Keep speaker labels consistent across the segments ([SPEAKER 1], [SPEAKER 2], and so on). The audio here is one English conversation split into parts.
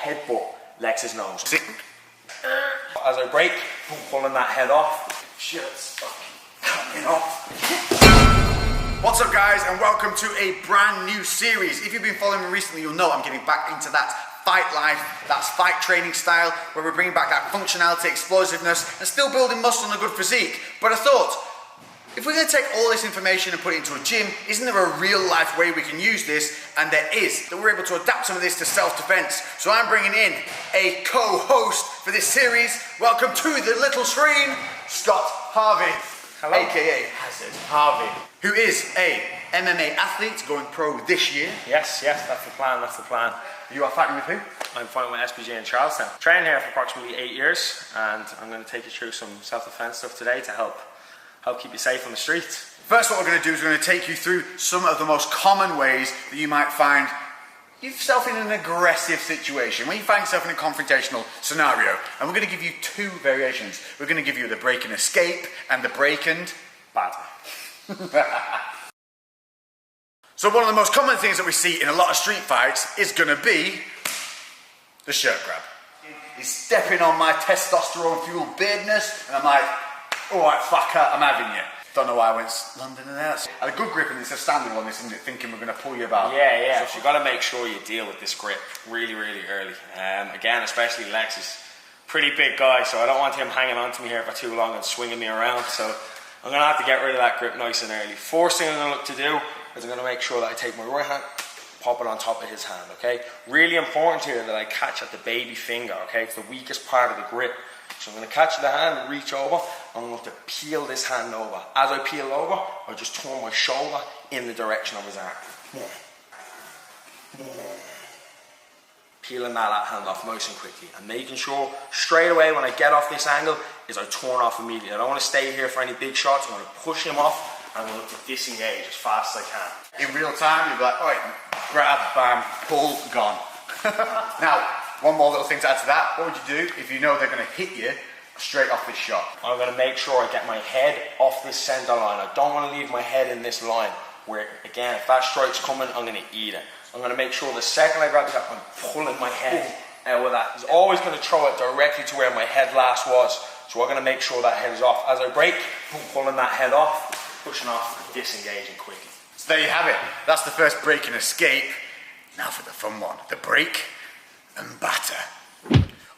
[SPEAKER 1] headbutt Lex's nose. As I break, pulling that head off. Shit's fucking coming off.
[SPEAKER 2] What's up guys, and welcome to a brand new series. If you've been following me recently, you'll know I'm getting back into that fight life, that's fight training style, where we're bringing back that functionality, explosiveness, and still building muscle and a good physique. But I thought, if we're going to take all this information and put it into a gym, isn't there a real life way we can use this? And there is, that we're able to adapt some of this to self-defense. So I'm bringing in a co-host for this series. Welcome to the little screen, Scott Harvey.
[SPEAKER 1] Hello.
[SPEAKER 2] AKA Hazard Harvey, who is a MMA athlete going pro this year.
[SPEAKER 1] Yes, that's the plan,
[SPEAKER 2] You are fighting with who?
[SPEAKER 1] I'm fighting with SBJ in Charlestown. Training here for approximately 8 years, and I'm going to take you through some self-defense stuff today to help keep you safe on the streets.
[SPEAKER 2] First, what we're going to do is we're going to take you through some of the most common ways that you might find yourself in an aggressive situation, when you find yourself in a confrontational scenario. And we're going to give you two variations. We're going to give you the break and escape and the break and
[SPEAKER 1] batter.
[SPEAKER 2] So one of the most common things that we see in a lot of street fights is going to be the shirt grab. He's stepping on my testosterone-fueled beardness, and I'm like, all right, fucker, I'm having you. Don't know why I went London and that. I had a good grip, and it's a standing one, isn't it? Thinking we're going to pull you about.
[SPEAKER 1] Yeah. So you've got to make sure you deal with this grip really early. Again, especially Lex is a pretty big guy, so I don't want him hanging on to me here for too long and swinging me around. So I'm going to have to get rid of that grip nice and early. First thing I'm going to look to do is I'm going to make sure that I take my right hand, pop it on top of his hand, okay? Really important here that I catch at the baby finger, okay? It's the weakest part of the grip. So I'm going to catch the hand and reach over. I'm going to peel this hand over. As I peel over, I just turn my shoulder in the direction of his arm. Peeling that hand off nice and quickly. And making sure straight away when I get off this angle is I turn off immediately. I don't want to stay here for any big shots. I'm going to push him off and I'm going to disengage as fast as I can.
[SPEAKER 2] In real time, you'll be like, all right, grab, bam, pull, gone. Now, one more little thing to add to that. What would you do if you know they're going to hit you straight off this shot?
[SPEAKER 1] I'm going to make sure I get my head off this center line. I don't want to leave my head in this line where, again, if that strike's coming, I'm going to eat it. I'm going to make sure the second I grab the shot, I'm pulling my head out with that. He's always going to throw it directly to where my head last was. So I'm going to make sure that head is off. As I break, pulling that head off, pushing off, disengaging quickly.
[SPEAKER 2] So there you have it. That's the first break and escape. Now for the fun one, the break and batter.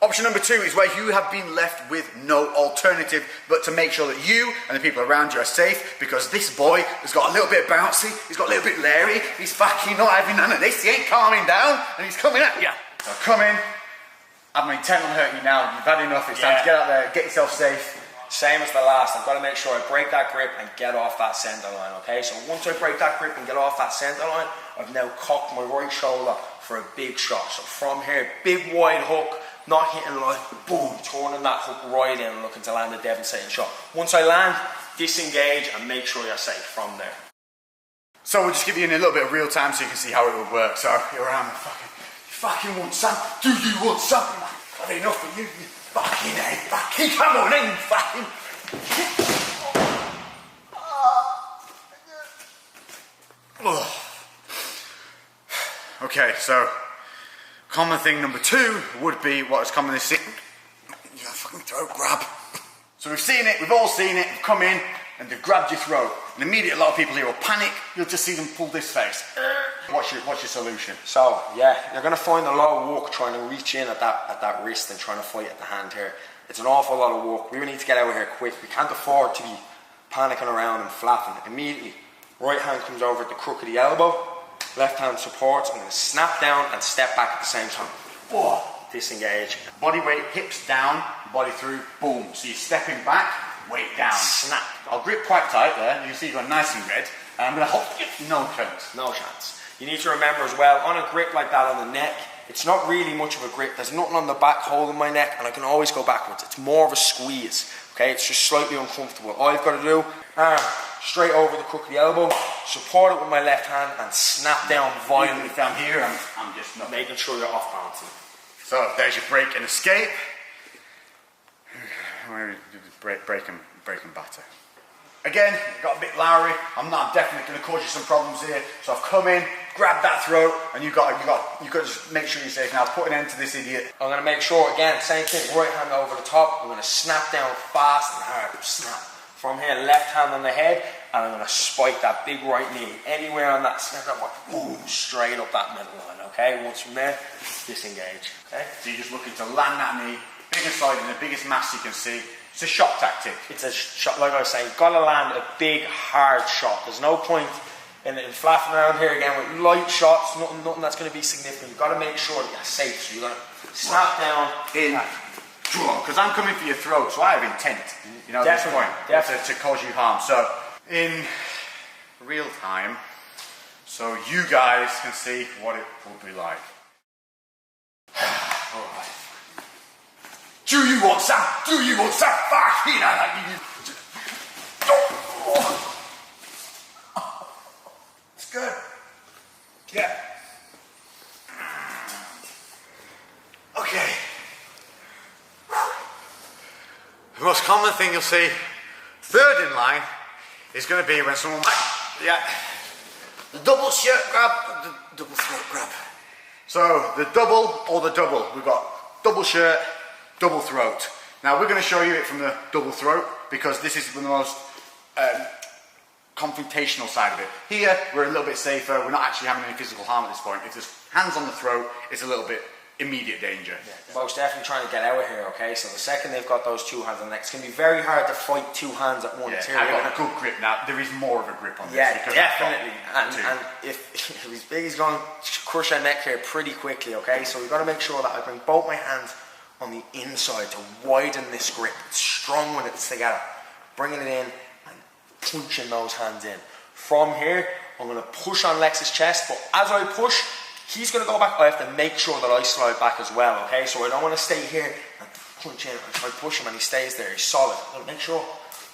[SPEAKER 2] Option number two is where you have been left with no alternative but to make sure that you and the people around you are safe, because this boy has got a little bit bouncy, he's got a little bit leery, he's fucking not having none of this, he ain't calming down, and he's coming at you. So come in, I'm intent on hurting you now, you've had enough, it's time to get out there, get yourself safe.
[SPEAKER 1] Same as the last, I've got to make sure I break that grip and get off that center line, okay? So once I break that grip and get off that center line, I've now cocked my right shoulder for a big shot. So from here, big wide hook, not hitting line, boom, turning that hook right in and looking to land a devastating shot. Once I land, disengage and make sure you're safe from there.
[SPEAKER 2] So we'll just give you in a little bit of real time so you can see how it would work. So you're around, you fucking want some? Do you want something? Got enough for you, you fucking hate, fucking come on in, fucking. Okay, so common thing number two would be what is commonly seen. Your fucking throat grab. So we've seen it, we've all seen it, we've come in and they've grabbed your throat. And immediately a lot of people here will panic, you'll just see them pull this face. What's your solution?
[SPEAKER 1] So, yeah, you're going to find a lot of work trying to reach in at that wrist and trying to fight at the hand here. It's an awful lot of work. We need to get out of here quick. We can't afford to be panicking around and flapping. Immediately, right hand comes over at the crook of the elbow, left hand supports. I'm going to snap down and step back at the same time. Oh, disengage.
[SPEAKER 2] Body weight, hips down, body through, boom. So you're stepping back, weight down.
[SPEAKER 1] Snap.
[SPEAKER 2] I'll grip quite tight there. You can see you've got nice and red. And I'm going to hold. No chance.
[SPEAKER 1] No chance. You need to remember as well, on a grip like that on the neck, it's not really much of a grip. There's nothing on the back holding my neck, and I can always go backwards. It's more of a squeeze. Okay, it's just slightly uncomfortable. All you've got to do, straight over the crook of the elbow, support it with my left hand, and snap down violently.
[SPEAKER 2] If I'm here, I'm just not.
[SPEAKER 1] Making sure you're off balancing.
[SPEAKER 2] So there's your break and escape. Break and batter. Again, got a bit Lowry. I'm definitely going to cause you some problems here. So I've come in, grab that throat, and you got to just make sure you're safe. Now put an end to this idiot.
[SPEAKER 1] I'm going to make sure, again, same thing, right hand over the top. I'm going to snap down fast and hard, snap. From here, left hand on the head, and I'm going to spike that big right knee. Anywhere on that snap, boom, straight up that middle line, okay? Once from there, disengage, okay?
[SPEAKER 2] So you're just looking to land that knee, big and solid in the biggest mass you can see. It's a shot tactic.
[SPEAKER 1] It's a shot, like I was saying, you've got to land a big, hard shot. There's no point in flapping around here again with light shots, nothing that's going to be significant. You've got to make sure that you're safe. So you're going to snap down
[SPEAKER 2] in, because I'm coming for your throat, so I have intent, you know, at this point, to cause you harm. So in real time, so you guys can see what it will be like. All right. Do you want some? Do you want some? It's good. Yeah. Okay. The most common thing you'll see, third in line, is going to be when someone, the double shirt grab, the double throat grab. So the double or the double, we've got double shirt, double throat. Now we're going to show you it from the double throat because this is the most confrontational side of it. Here we're a little bit safer, we're not actually having any physical harm at this point. If there's hands on the throat, it's a little bit immediate danger.
[SPEAKER 1] Yeah, most definitely trying to get out of here, okay? So the second they've got those two hands on the neck, it's going to be very hard to fight two hands at once.
[SPEAKER 2] Yeah, I've got a good grip now. There is more of a grip on this.
[SPEAKER 1] Yeah, definitely. And if he's big, he's going to crush our neck here pretty quickly, okay? So we've got to make sure that I bring both my hands on the inside to widen this grip. It's strong when it's together. Bringing it in and punching those hands in. From here, I'm going to push on Lex's chest, but as I push, he's going to go back. I have to make sure that I slide back as well, okay? So I don't want to stay here and punch in and try to push him and he stays there. He's solid. I'm going to make sure,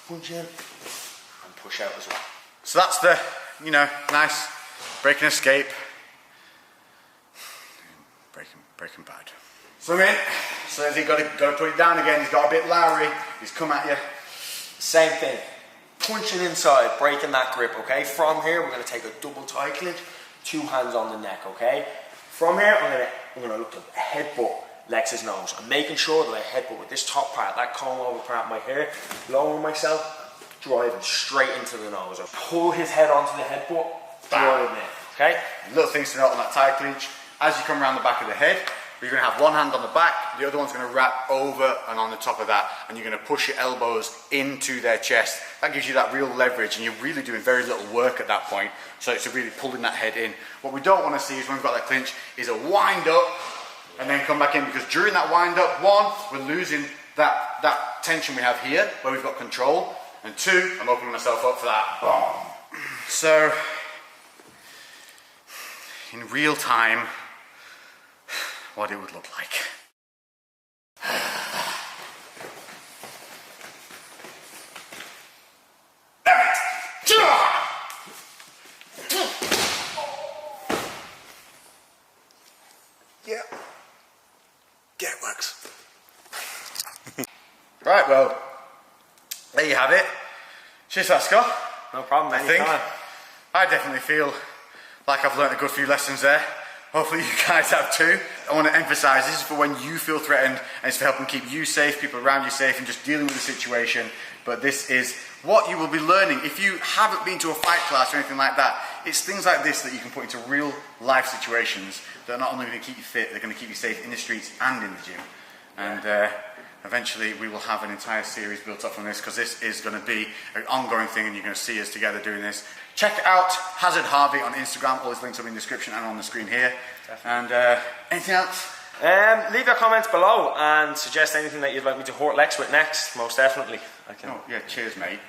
[SPEAKER 1] punch in and push out as well.
[SPEAKER 2] So that's the, you know, nice break and escape. Breaking bad. So in, so as he got to put it down again, he's got a bit Lowry, he's come at you.
[SPEAKER 1] Same thing. Punching inside, breaking that grip, okay? From here, we're going to take a double tie clinch, two hands on the neck, okay? From here, I'm going to look to headbutt Lex's nose. I'm making sure that I headbutt with this top part, that comb over part of my hair, lowering myself, driving straight into the nose. I pull his head onto the headbutt, driving it, okay?
[SPEAKER 2] Little things to note on that tie clinch. As you come around the back of the head, you're going to have one hand on the back, the other one's going to wrap over and on the top of that, and you're going to push your elbows into their chest. That gives you that real leverage, and you're really doing very little work at that point, so it's really pulling that head in. What we don't want to see is when we've got that clinch, is a wind up, and then come back in, because during that wind up, one, we're losing that tension we have here, where we've got control, and two, I'm opening myself up for that. Boom. So, in real time, what it would look like. Yeah. Yeah, it works. Right, well, there you have it. Cheers, Scott.
[SPEAKER 1] No problem, anytime.
[SPEAKER 2] I definitely feel like I've learned a good few lessons there. Hopefully you guys have too. I want to emphasize this is for when you feel threatened, and it's for helping keep you safe, people around you safe, and just dealing with the situation. But this is what you will be learning. If you haven't been to a fight class or anything like that, it's things like this that you can put into real life situations that are not only going to keep you fit, they're going to keep you safe in the streets and in the gym. And eventually we will have an entire series built up from this, because this is going to be an ongoing thing, and you're going to see us together doing this. Check out Hazard Harvey on Instagram. All his links are in the description and on the screen here. Definitely. And anything else?
[SPEAKER 1] Leave your comments below and suggest anything that you'd like me to hurt Lex with next. Most definitely.
[SPEAKER 2] Oh, yeah, cheers, mate.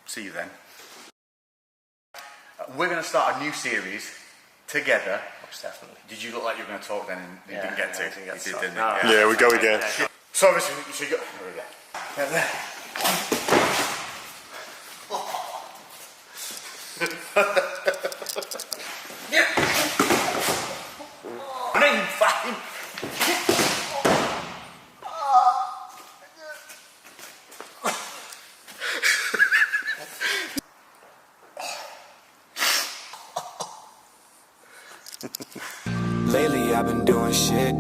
[SPEAKER 2] See you then. We're going to start a new series together.
[SPEAKER 1] Most definitely.
[SPEAKER 2] Did you look like you were going to talk then and you didn't get to? You did, didn't you?
[SPEAKER 3] Yeah, we go again.
[SPEAKER 2] So obviously, so you got... There we go. Yeah. Name fine.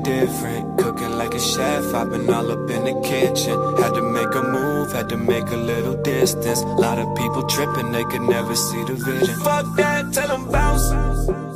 [SPEAKER 3] shit different. Cooking like a chef, I've been all up in the kitchen. Had to make a move, had to make a little distance. Lot of people tripping, they could never see the vision. Fuck that, tell them bounce.